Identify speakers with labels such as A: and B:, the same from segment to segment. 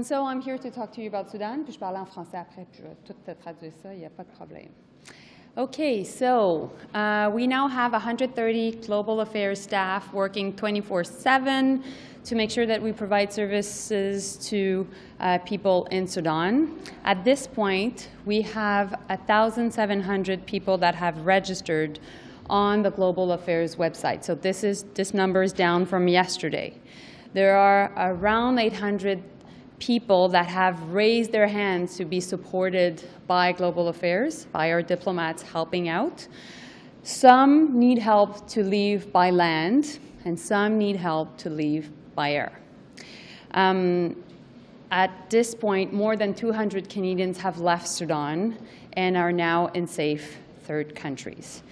A: So I'm here to talk to you about Sudan, puis je parle en français après, puis je vais tout te traduire ça, il n'y a pas de problème. Okay, so we now have 130 global affairs staff working 24/7 to make sure that we provide services to people in Sudan. At this point, we have 1,700 people that have registered on the Global Affairs website. So this number is down from yesterday. There are around 800 people that have raised their hands to be supported by Global Affairs, by our diplomats helping out. Some need help to leave by land, and some need help to leave by air. At this point, more than 200 Canadians have left Sudan and are now in safe third countries.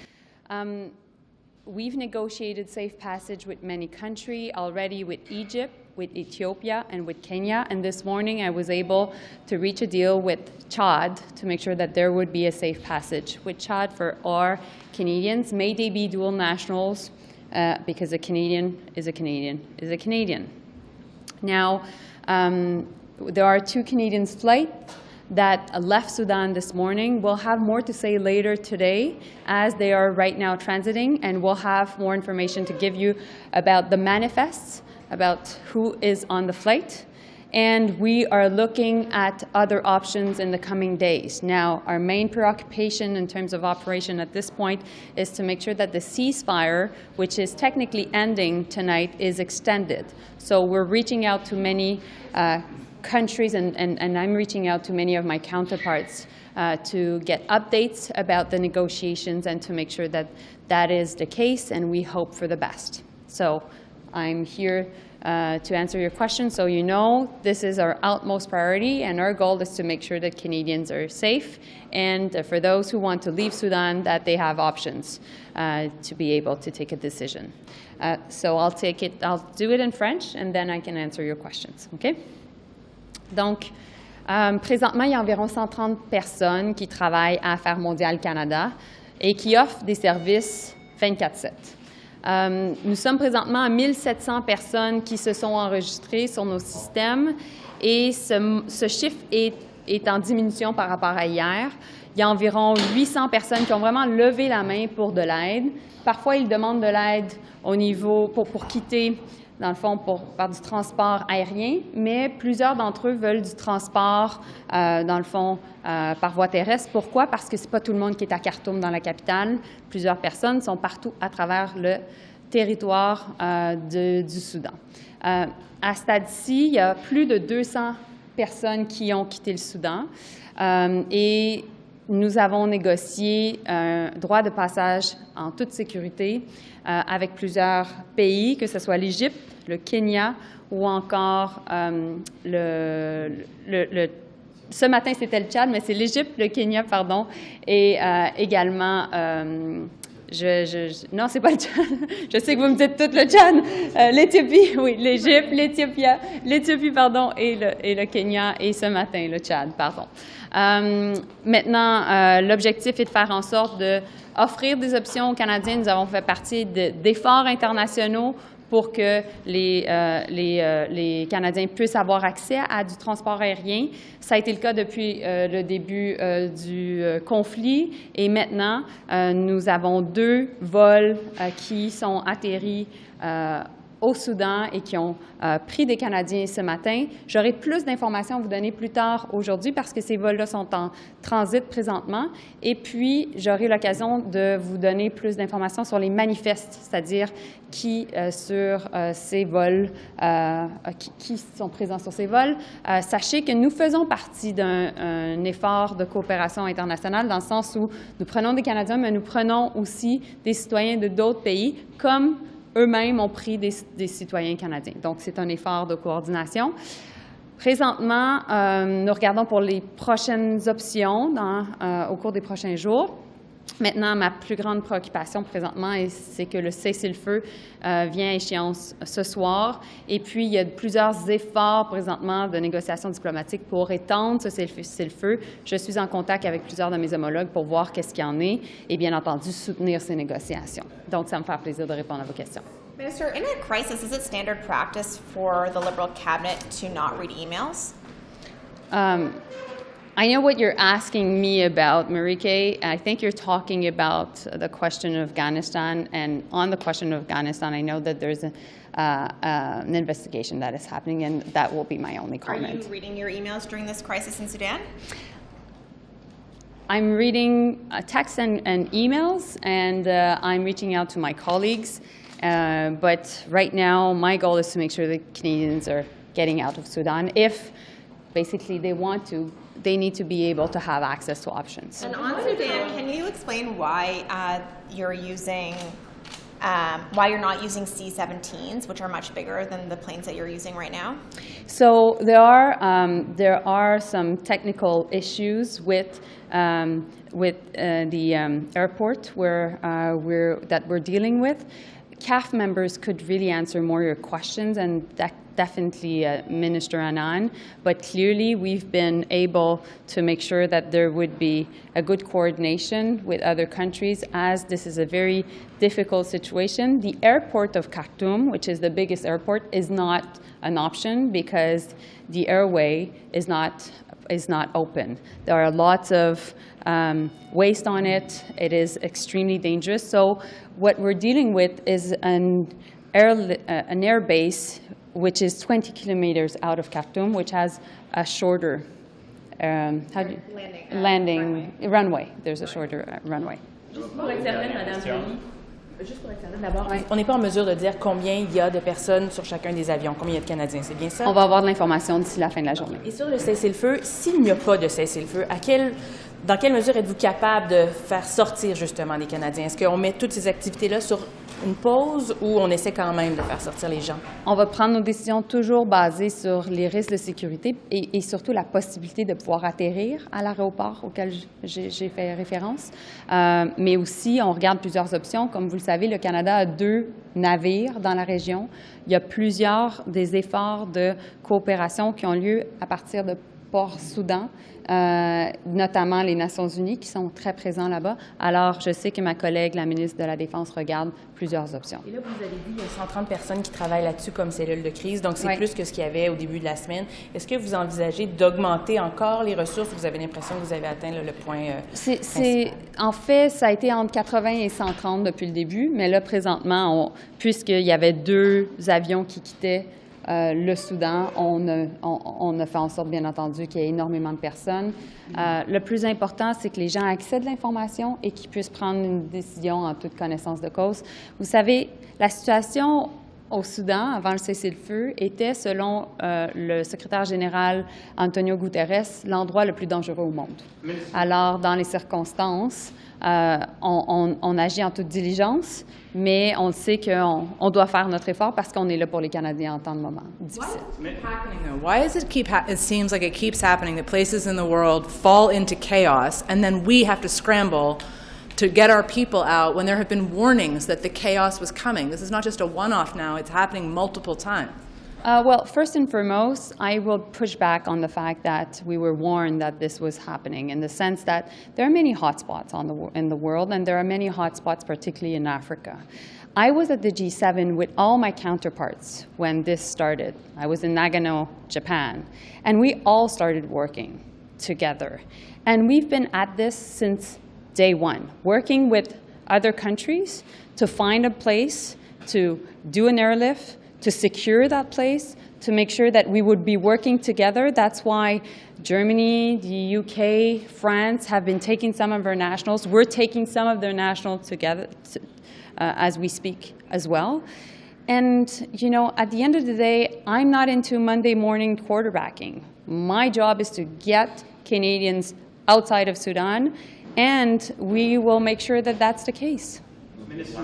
A: We've negotiated safe passage with many countries already, with Egypt, with Ethiopia, and with Kenya. And this morning, I was able to reach a deal with Chad to make sure that there would be a safe passage with Chad for our Canadians. May they be dual nationals, because a Canadian is a Canadian is a Canadian. Now, there are 2 Canadians' flights that left Sudan this morning. We'll have more to say later today as they are right now transiting, and we'll have more information to give you about the manifests, about who is on the flight, and we are looking at other options in the coming days. Now, our main preoccupation in terms of operation at this point is to make sure that the ceasefire, which is technically ending tonight, is extended. So we're reaching out to many countries, and I'm reaching out to many of my counterparts to get updates about the negotiations and to make sure that that is the case, and we hope for the best. So I'm here to answer your questions, so you know this is our utmost priority, and our goal is to make sure that Canadians are safe, and for those who want to leave Sudan, that they have options to be able to take a decision. So I'll do it in French, and then I can answer your questions. Okay? Donc, présentement, il y a environ 130 personnes qui travaillent à Affaires mondiales Canada et qui offrent des services 24/7. Nous sommes présentement à 1700 personnes qui se sont enregistrées sur nos systèmes et ce chiffre est en diminution par rapport à hier. Il y a environ 800 personnes qui ont vraiment levé la main pour de l'aide. Parfois, ils demandent de l'aide au niveau pour quitter, dans le fond, par du transport aérien, mais plusieurs d'entre eux veulent du transport, dans le fond, par voie terrestre. Pourquoi? Parce que ce n'est pas tout le monde qui est à Khartoum, dans la capitale. Plusieurs personnes sont partout à travers le territoire du Soudan. À ce stade-ci, il y a plus de 200 personnes qui ont quitté le Soudan et nous avons négocié un droit de passage en toute sécurité avec plusieurs pays, que ce soit l'Égypte, le Kenya ou encore ce matin, c'était le Tchad, mais c'est l'Égypte, le Kenya, pardon, et également, non, c'est pas le Tchad, je sais que vous me dites tout le Tchad, l'Éthiopie, oui, l'Égypte, l'Éthiopie, pardon, et le Kenya, et ce matin, le Tchad, pardon. Maintenant, l'objectif est de faire en sorte d'offrir des options aux Canadiens. Nous avons fait partie d'efforts internationaux pour que les Canadiens puissent avoir accès à du transport aérien. Ça a été le cas depuis le début du conflit. Et maintenant, nous avons 2 vols qui sont atterris au Soudan et qui ont pris des Canadiens ce matin. J'aurai plus d'informations à vous donner plus tard aujourd'hui parce que ces vols-là sont en transit présentement. Et puis, j'aurai l'occasion de vous donner plus d'informations sur les manifestes, c'est-à-dire qui sur ces vols, qui sont présents sur ces vols. Sachez que nous faisons partie d'un effort de coopération internationale dans le sens où nous prenons des Canadiens, mais nous prenons aussi des citoyens de d'autres pays, comme eux-mêmes ont pris des citoyens canadiens. Donc, c'est un effort de coordination. Présentement, nous regardons pour les prochaines options au cours des prochains jours. Maintenant, ma plus grande préoccupation présentement, c'est que le cessez-le-feu vient à échéance ce soir. Et puis, il y a plusieurs efforts présentement de négociations diplomatiques pour étendre ce cessez-le-feu. Je suis en contact avec plusieurs de mes homologues pour voir qu'est-ce qu'il y en est et bien entendu soutenir ces négociations. Donc, ça me fait plaisir de répondre à vos questions.
B: Minister, in a crisis, is it standard practice for the Liberal cabinet to not read emails?
A: I know what you're asking me about, Marieke. I think you're talking about the question of Afghanistan, and on the question of Afghanistan, I know that there's an investigation that is happening, and that will be my only comment.
B: Are you reading your emails during this crisis in Sudan?
A: I'm reading texts and emails, and I'm reaching out to my colleagues. But right now, my goal is to make sure that Canadians are getting out of Sudan. If basically they want to, they need to be able to have access to options.
B: And on Sudan, can you explain why you're not using C-17s, which are much bigger than the planes that you're using right now?
A: So there are some technical issues with the airport that we're dealing with. CAF members could really answer more of your questions, and definitely Minister Anand, but clearly we've been able to make sure that there would be a good coordination with other countries, as this is a very difficult situation. The airport of Khartoum, which is the biggest airport, is not an option because the airway is not open. There are lots of waste on it. It is extremely dangerous. So what we're dealing with is an air base which is 20 kilometers out of Khartoum, which has a shorter runway. There's a shorter runway.
C: Juste pour être certaine, d'abord, on n'est pas en mesure de dire combien il y a de personnes sur chacun des avions, combien il y a de Canadiens, c'est bien ça?
A: On va avoir de l'information d'ici la fin de la journée.
C: Et sur le cessez-le-feu, s'il n'y a pas de cessez-le-feu, dans quelle mesure êtes-vous capable de faire sortir justement les Canadiens? Est-ce qu'on met toutes ces activités-là sur une pause ou on essaie quand même de faire sortir les gens?
A: On va prendre nos décisions toujours basées sur les risques de sécurité et surtout la possibilité de pouvoir atterrir à l'aéroport auquel j'ai fait référence. Mais aussi, on regarde plusieurs options. Comme vous le savez, le Canada a 2 navires dans la région. Il y a plusieurs des efforts de coopération qui ont lieu à partir de Port-Soudan, notamment les Nations unies qui sont très présents là-bas. Alors, je sais que ma collègue, la ministre de la Défense, regarde plusieurs options.
C: Et là, vous avez dit qu'il y a 130 personnes qui travaillent là-dessus comme cellule de crise, donc c'est plus que ce qu'il y avait au début de la semaine. Est-ce que vous envisagez d'augmenter encore les ressources? Vous avez l'impression que vous avez atteint le point
A: en fait, ça a été entre 80 et 130 depuis le début, mais là, présentement, puisqu'il y avait 2 avions qui quittaient le Soudan, on a fait en sorte, bien entendu, qu'il y ait énormément de personnes. Le plus important, c'est que les gens accèdent à l'information et qu'ils puissent prendre une décision en toute connaissance de cause. Vous savez, la situation au Soudan, avant le cessez-le-feu, était, selon le secrétaire général Antonio Guterres, l'endroit le plus dangereux au monde. Alors, dans les circonstances, on agit en toute diligence, mais on sait qu'on doit faire notre effort parce qu'on est là pour les Canadiens en temps de moment difficile.
D: Why does it keep it seems like it keeps happening that places in the world fall into chaos and then we have to scramble to get our people out when there have been warnings that the chaos was coming? This is not just a one-off now, it's happening multiple times.
A: Well, first and foremost, I will push back on the fact that we were warned that this was happening, in the sense that there are many hotspots in the world, and there are many hotspots, particularly in Africa. I was at the G7 with all my counterparts when this started. I was in Nagano, Japan, and we all started working together. And we've been at this since day one, working with other countries to find a place to do an airlift, to secure that place, to make sure that we would be working together. That's why Germany, the UK, France have been taking some of our nationals. We're taking some of their nationals together as we speak as well. And, you know, at the end of the day, I'm not into Monday morning quarterbacking. My job is to get Canadians outside of Sudan, and we will make sure that that's the case.
E: Minister,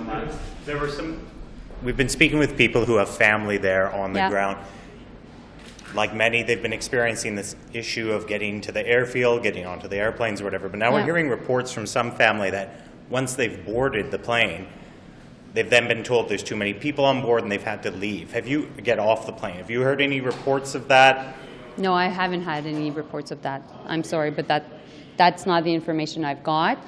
E: we've been speaking with people who have family there on the ground. Like many, they've been experiencing this issue of getting to the airfield, getting onto the airplanes or whatever. But now we're hearing reports from some family that once they've boarded the plane, they've then been told there's too many people on board and they've had to leave. Get off the plane. Have you heard any reports of that?
A: No, I haven't had any reports of that. I'm sorry, but that's not the information I've got.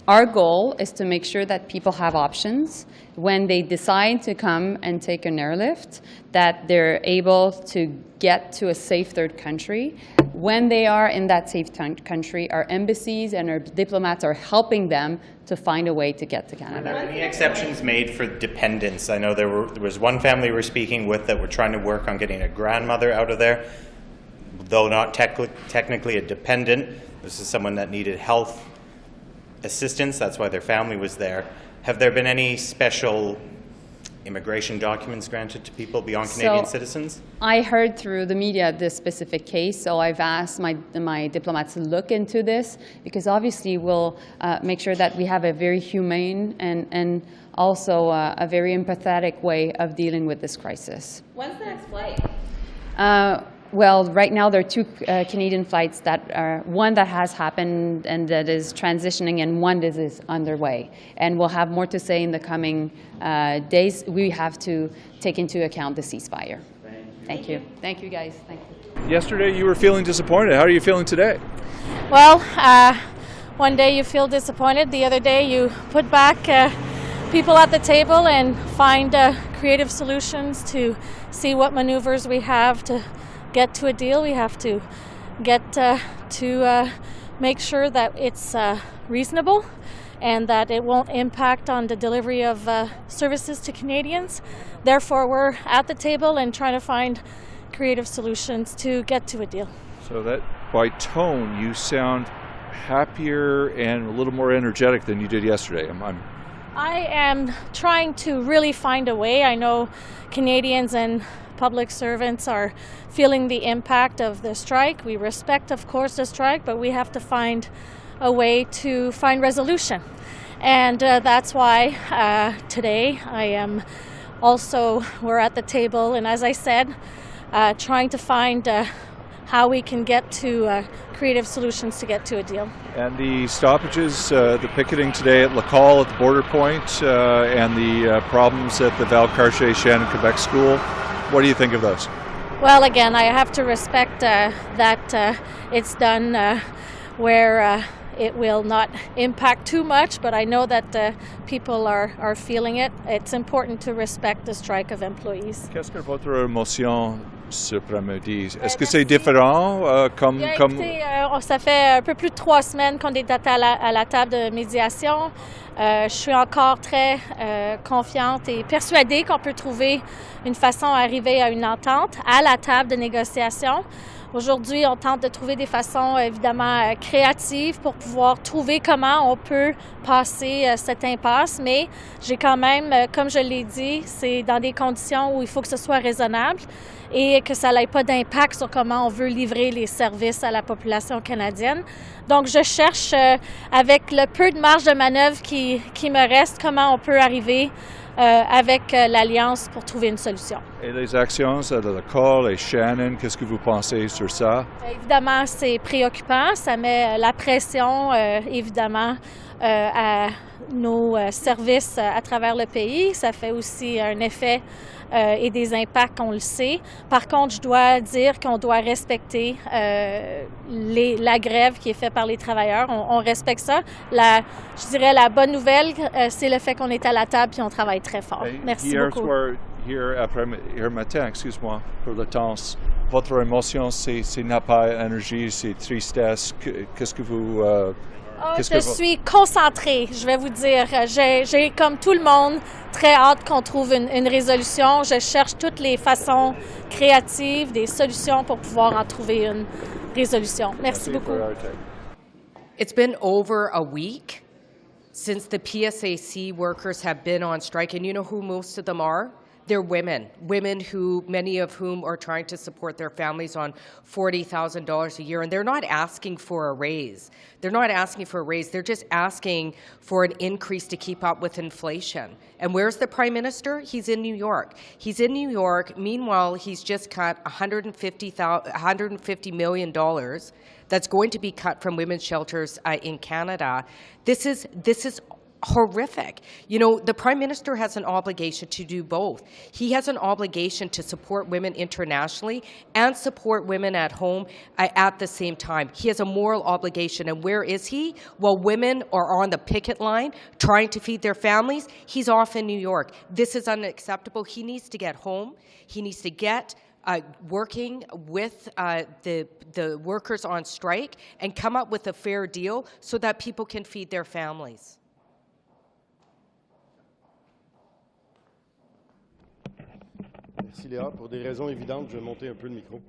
A: our goal is to make sure that people have options when they decide to come and take an airlift, that they're able to get to a safe third country. When they are in that safe country, our embassies and our diplomats are helping them to find a way to get to Canada.
E: Are there any exceptions made for dependents? I know there was one family we're speaking with that were trying to work on getting a grandmother out of there, though not technically a dependent. This is someone that needed health assistance. That's why their family was there. Have there been any special immigration documents granted to people beyond Canadian citizens?
A: I heard through the media this specific case, so I've asked my diplomats to look into this, because obviously we'll make sure that we have a very humane and also a very empathetic way of dealing with this crisis.
B: When's the next flight?
A: Well, right now there are two Canadian flights that are, one that has happened and that is transitioning, and one that is underway. And we'll have more to say in the coming days. We have to take into account the ceasefire. Thank you. Thank you, guys. Thank you.
F: Yesterday you were feeling disappointed. How are you feeling today?
G: Well, one day you feel disappointed. The other day you put back people at the table and find creative solutions to see what maneuvers we have to get to a deal. We have to get to make sure that it's reasonable and that it won't impact on the delivery of services to Canadians. Therefore, we're at the table and trying to find creative solutions to get to a deal.
F: So that by tone, you sound happier and a little more energetic than you did yesterday.
G: I am trying to really find a way. I know Canadians and public servants are feeling the impact of the strike. We respect, of course, the strike, but we have to find a way to find resolution. And that's why today we're at the table, and as I said, trying to find how we can get to creative solutions to get to a deal.
F: And the stoppages, the picketing today at Lacalle at the border point, and the problems at the Val-Cartier-Shannon Quebec School, what do you think of those?
G: Well, again, I have to respect that it's done where it will not impact too much, but I know that people are feeling it. It's important to respect the strike of employees.
F: Qu'est-ce que votre émotion cet après-midi? Est-ce que c'est différent comme...
G: Écoutez, ça fait un peu plus de 3 semaines qu'on est à la table de médiation. Je suis encore très confiante et persuadée qu'on peut trouver une façon d'arriver à une entente à la table de négociation. Aujourd'hui, on tente de trouver des façons évidemment créatives pour pouvoir trouver comment on peut passer cette impasse, mais j'ai quand même, comme je l'ai dit, c'est dans des conditions où il faut que ce soit raisonnable et que ça n'ait pas d'impact sur comment on veut livrer les services à la population canadienne. Donc, je cherche, avec le peu de marge de manœuvre qui me reste, comment on peut arriver avec l'Alliance pour trouver une solution.
F: Et les actions à Lacalle et Shannon, qu'est-ce que vous pensez sur ça?
G: Évidemment, c'est préoccupant. Ça met la pression, évidemment, à nos services à travers le pays. Ça fait aussi un effet et des impacts, on le sait. Par contre, je dois dire qu'on doit respecter la grève qui est faite par les travailleurs. On respecte ça. Je dirais la bonne nouvelle, c'est le fait qu'on est à la table et on travaille très fort. Merci beaucoup.
F: Hier matin, excuse-moi pour le temps, votre émotion, c'est n'a pas énergie, c'est tristesse. Qu'est-ce que vous...
G: je suis concentrée, je vais vous dire. J'ai, comme tout le monde, très hâte qu'on trouve une résolution. Je cherche toutes les façons créatives, des solutions pour pouvoir en trouver une résolution. Merci beaucoup.
H: It's been over a week since the PSAC workers have been on strike, and you know who most of them are? They're women who, many of whom are trying to support their families on $40,000 a year, and they're not asking for a raise. They're not asking for a raise. They're just asking for an increase to keep up with inflation. And where's the Prime Minister? He's in New York. He's in New York. Meanwhile, he's just cut $150 million that's going to be cut from women's shelters in Canada. This is horrific. You know, the Prime Minister has an obligation to do both. He has an obligation to support women internationally and support women at home at the same time. He has a moral obligation. And where is he? While women are on the picket line trying to feed their families, he's off in New York. This is unacceptable. He needs to get home. He needs to get working with the workers on strike and come up with a fair deal so that people can feed their families.
I: Merci Léa. Pour des raisons évidentes, je vais monter un peu le micro.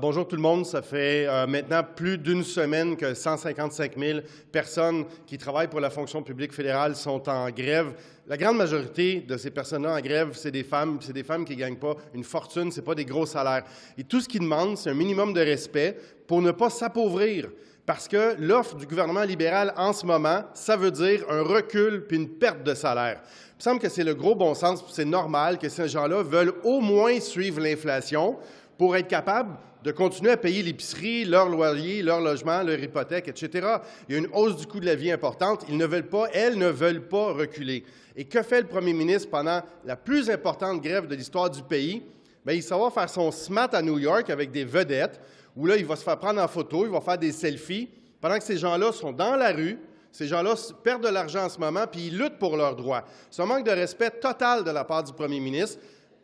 I: Bonjour tout le monde. Ça fait maintenant plus d'une semaine que 155 000 personnes qui travaillent pour la fonction publique fédérale sont en grève. La grande majorité de ces personnes-là en grève, c'est des femmes qui ne gagnent pas une fortune, ce n'est pas des gros salaires. Et tout ce qu'ils demandent, c'est un minimum de respect pour ne pas s'appauvrir. Parce que l'offre du gouvernement libéral en ce moment, ça veut dire un recul puis une perte de salaire. Il me semble que c'est le gros bon sens, c'est normal que ces gens-là veulent au moins suivre l'inflation pour être capables de continuer à payer l'épicerie, leur loyer, leur logement, leur hypothèque, etc. Il y a une hausse du coût de la vie importante. Elles ne veulent pas reculer. Et que fait le premier ministre pendant la plus importante grève de l'histoire du pays? Bien, il s'en va faire son SMAT à New York avec des vedettes, où là, il va se faire prendre en photo, il va faire des selfies, pendant que ces gens-là sont dans la rue. Ces gens-là perdent de l'argent en ce moment, puis ils luttent pour leurs droits. C'est un manque de respect total de la part du premier ministre.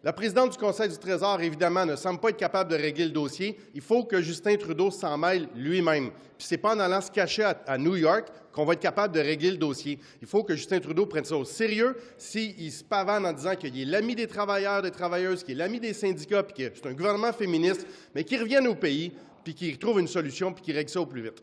I: La présidente du Conseil du Trésor, évidemment, ne semble pas être capable de régler le dossier. Il faut que Justin Trudeau s'en mêle lui-même. Puis c'est pas en allant se cacher à New York qu'on va être capable de régler le dossier. Il faut que Justin Trudeau prenne ça au sérieux. S'il se pavane en disant qu'il est l'ami des travailleurs, des travailleuses, qu'il est l'ami des syndicats, puis que c'est un gouvernement féministe, mais qu'il revienne au pays, puis qu'il trouve une solution, puis qu'il règle ça au plus vite.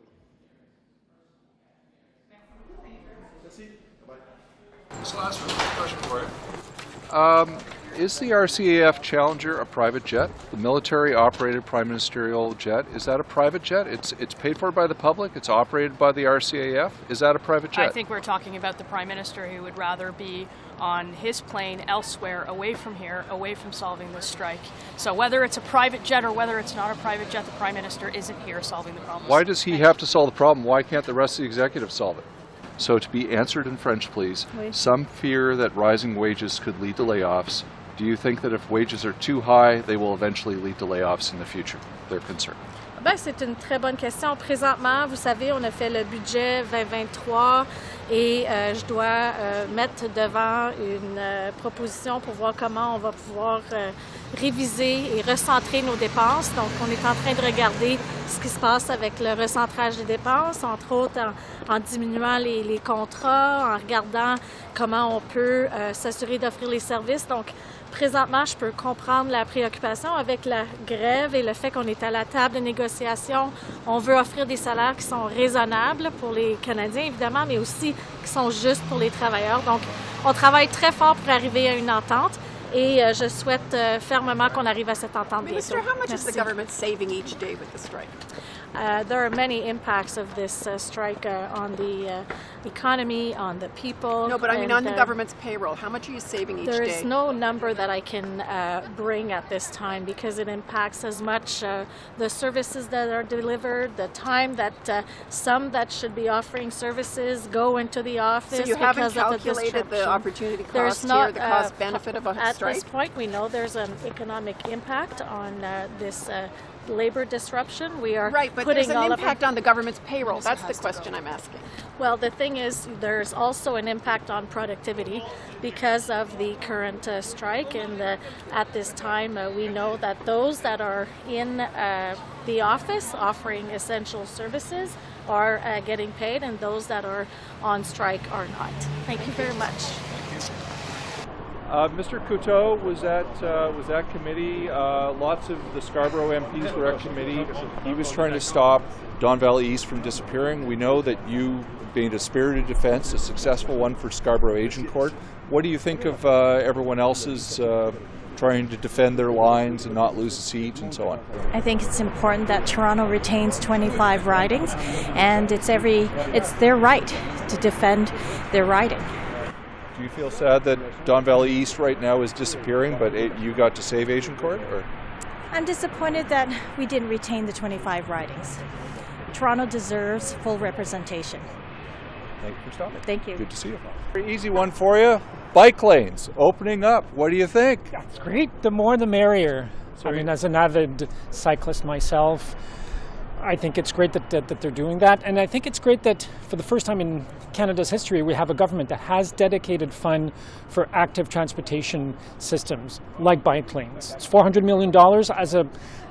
F: This last question for you. Is the RCAF Challenger a private jet? The military-operated prime ministerial jet, is that a private jet? It's paid for by the public, it's operated by the RCAF. Is that a private jet?
J: I think we're talking about the Prime Minister who would rather be on his plane elsewhere, away from here, away from solving this strike. So whether it's a private jet or whether it's not a private jet, the Prime Minister isn't here solving the problem.
F: Why does he have to solve the problem? Why can't the rest of the executive solve it? So to be answered in French, please. Oui. Some fear that rising wages could lead to layoffs. Do you think that if wages are too high, they will eventually lead to layoffs in the future? They're concerned.
G: Bien, c'est une très bonne question. Présentement, vous savez, on a fait le budget 2023 et je dois mettre devant une proposition pour voir comment on va pouvoir réviser et recentrer nos dépenses. Donc, on est en train de regarder ce qui se passe avec le recentrage des dépenses, entre autres en diminuant les contrats, en regardant comment on peut s'assurer d'offrir les services. Donc, présentement, je peux comprendre la préoccupation avec la grève et le fait qu'on est à la table de négociation. On veut offrir des salaires qui sont raisonnables pour les Canadiens, évidemment, mais aussi qui sont justes pour les travailleurs. Donc, on travaille très fort pour arriver à une entente et je souhaite fermement qu'on arrive à cette entente bientôt.
K: Minister, how much is the government saving each day with the strike?
G: There are many impacts of this strike on the economy, on the people.
K: No, but I mean on the government's payroll. How much are you saving each day?
G: There is no number that I can bring at this time because it impacts as much the services that are delivered, the time that some that should be offering services go into the office.
K: So you haven't calculated the opportunity cost here, the cost benefit of a strike?
G: At this point, we know there's an economic impact on this labor disruption. We are
K: right, but
G: putting
K: there's an impact on the government's payroll. That's the question I'm asking.
G: Well, the thing is, there's also an impact on productivity because of the current strike. And at this time, we know that those that are in the office offering essential services are getting paid, and those that are on strike are not. Thank you very much.
F: Mr. Couteau was at committee. Lots of the Scarborough MPs were at committee. He was trying to stop Don Valley East from disappearing. We know that you made a spirited defense, a successful one for Scarborough Agincourt. What do you think of everyone else's trying to defend their lines and not lose a seat and so on?
L: I think it's important that Toronto retains 25 ridings, and it's their right to defend their riding.
F: Do you feel sad that Don Valley East right now is disappearing, but you got to save Agincourt? Or?
L: I'm disappointed that we didn't retain the 25 ridings. Toronto deserves full representation.
F: Thank you for stopping.
L: Thank you.
F: Good to see you. Very easy one for you. Bike lanes opening up. What do you think?
M: That's great. The more the merrier. I mean, as an avid cyclist myself, I think it's great that they're doing that. And I think it's great that for the first time in Canada's history, we have a government that has dedicated fund for active transportation systems like bike lanes. It's $400 million.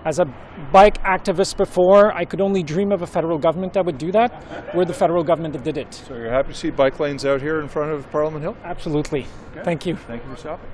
M: As a bike activist before, I could only dream of a federal government that would do that. We're the federal government that did it.
F: So you're happy to see bike lanes out here in front of Parliament Hill?
M: Absolutely. Okay. Thank you.
F: Thank you for stopping.